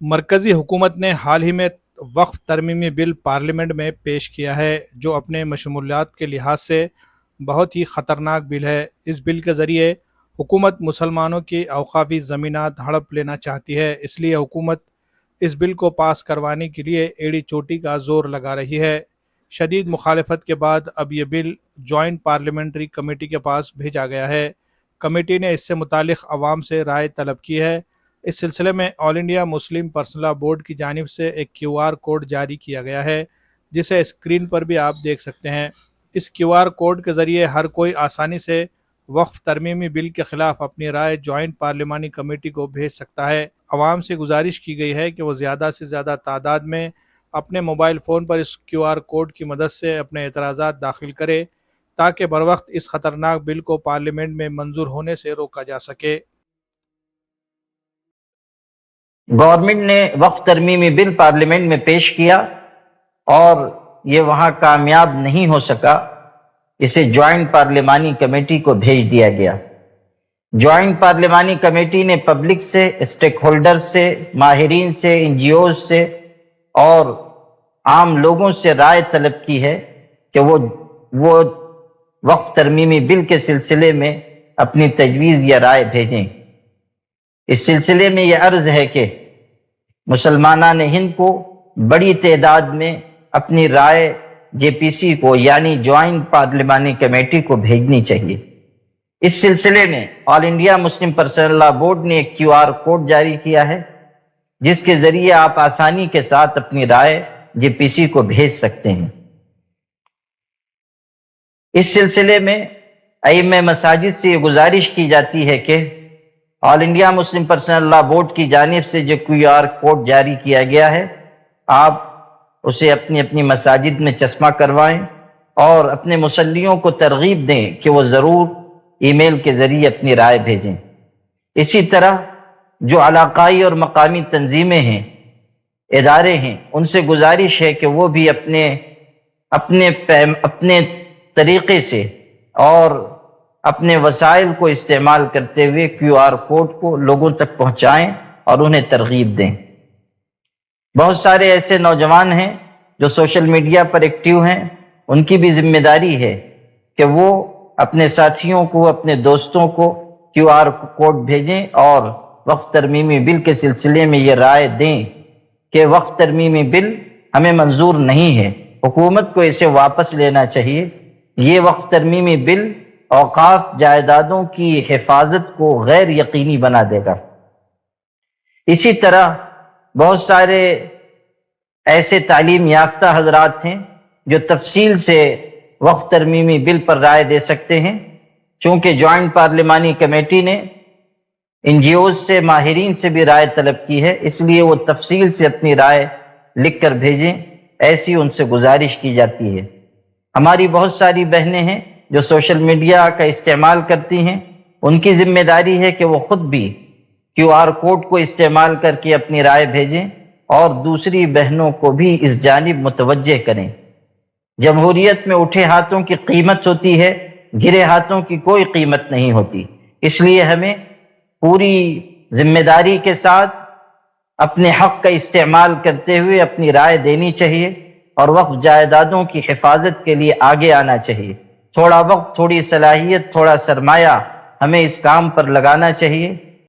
مرکزی حکومت نے حال ہی میں وقف ترمیمی بل پارلیمنٹ میں پیش کیا ہے جو اپنے مشمولیات کے لحاظ سے بہت ہی خطرناک بل ہے۔ اس بل کے ذریعے حکومت مسلمانوں کی اوقافی زمینات ہڑپ لینا چاہتی ہے، اس لیے حکومت اس بل کو پاس کروانے کے لیے ایڑی چوٹی کا زور لگا رہی ہے۔ شدید مخالفت کے بعد اب یہ بل جوائنٹ پارلیمنٹری کمیٹی کے پاس بھیجا گیا ہے۔ کمیٹی نے اس سے متعلق عوام سے رائے طلب کی ہے۔ اس سلسلے میں all India Muslim personal law board کی جانب سے ایک کیو آر کوڈ جاری کیا گیا ہے، جسے اسکرین پر بھی آپ دیکھ سکتے ہیں۔ اس کیو آر کوڈ کے ذریعے ہر کوئی آسانی سے وقف ترمیمی بل کے خلاف اپنی رائے جوائنٹ پارلیمانی کمیٹی کو بھیج سکتا ہے۔ عوام سے گزارش کی گئی ہے کہ وہ زیادہ سے زیادہ تعداد میں اپنے موبائل فون پر اس کیو آر کوڈ کی مدد سے اپنے اعتراضات داخل کرے تاکہ بروقت اس خطرناک بل کو پارلیمنٹ میں منظور ہونے سے روکا جا سکے۔ گورنمنٹ نے وقف ترمیمی بل پارلیمنٹ میں پیش کیا اور یہ وہاں کامیاب نہیں ہو سکا، اسے جوائنٹ پارلیمانی کمیٹی کو بھیج دیا گیا۔ جوائنٹ پارلیمانی کمیٹی نے پبلک سے، اسٹیک ہولڈر سے، ماہرین سے، این جی اوز سے اور عام لوگوں سے رائے طلب کی ہے کہ وہ وقف ترمیمی بل کے سلسلے میں اپنی تجویز یا رائے بھیجیں۔ اس سلسلے میں یہ عرض ہے کہ مسلمانان ہند کو بڑی تعداد میں اپنی رائے جے پی سی کو یعنی جوائنٹ پارلیمانی کمیٹی کو بھیجنی چاہیے۔ اس سلسلے میں all India Muslim personal law board نے ایک کیو آر کوڈ جاری کیا ہے جس کے ذریعے آپ آسانی کے ساتھ اپنی رائے جے پی سی کو بھیج سکتے ہیں۔ اس سلسلے میں ائمہ مساجد سے یہ گزارش کی جاتی ہے کہ all India Muslim personal law board کی جانب سے جو کیو آر کوڈ جاری کیا گیا ہے، آپ اسے اپنی اپنی مساجد میں چسپاں کروائیں اور اپنے مصلیوں کو ترغیب دیں کہ وہ ضرور ای میل کے ذریعے اپنی رائے بھیجیں۔ اسی طرح جو علاقائی اور مقامی تنظیمیں ہیں، ادارے ہیں، ان سے گزارش ہے کہ وہ بھی اپنے طریقے سے اور اپنے وسائل کو استعمال کرتے ہوئے کیو آر کوڈ کو لوگوں تک پہنچائیں اور انہیں ترغیب دیں۔ بہت سارے ایسے نوجوان ہیں جو سوشل میڈیا پر ایکٹیو ہیں، ان کی بھی ذمہ داری ہے کہ وہ اپنے ساتھیوں کو، اپنے دوستوں کو کیو آر کوڈ بھیجیں اور وقف ترمیمی بل کے سلسلے میں یہ رائے دیں کہ وقف ترمیمی بل ہمیں منظور نہیں ہے، حکومت کو اسے واپس لینا چاہیے۔ یہ وقف ترمیمی بل اوقاف جائیدادوں کی حفاظت کو غیر یقینی بنا دے گا۔ اسی طرح بہت سارے ایسے تعلیم یافتہ حضرات ہیں جو تفصیل سے وقف ترمیمی بل پر رائے دے سکتے ہیں۔ چونکہ جوائنٹ پارلیمانی کمیٹی نے این جی اوز سے، ماہرین سے بھی رائے طلب کی ہے، اس لیے وہ تفصیل سے اپنی رائے لکھ کر بھیجیں، ایسی ان سے گزارش کی جاتی ہے۔ ہماری بہت ساری بہنیں ہیں جو سوشل میڈیا کا استعمال کرتی ہیں، ان کی ذمہ داری ہے کہ وہ خود بھی کیو آر کوڈ کو استعمال کر کے اپنی رائے بھیجیں اور دوسری بہنوں کو بھی اس جانب متوجہ کریں۔ جمہوریت میں اٹھے ہاتھوں کی قیمت ہوتی ہے، گرے ہاتھوں کی کوئی قیمت نہیں ہوتی، اس لیے ہمیں پوری ذمہ داری کے ساتھ اپنے حق کا استعمال کرتے ہوئے اپنی رائے دینی چاہیے اور وقف جائیدادوں کی حفاظت کے لیے آگے آنا چاہیے۔ تھوڑا وقت، تھوڑی صلاحیت، تھوڑا سرمایہ ہمیں اس کام پر لگانا چاہیے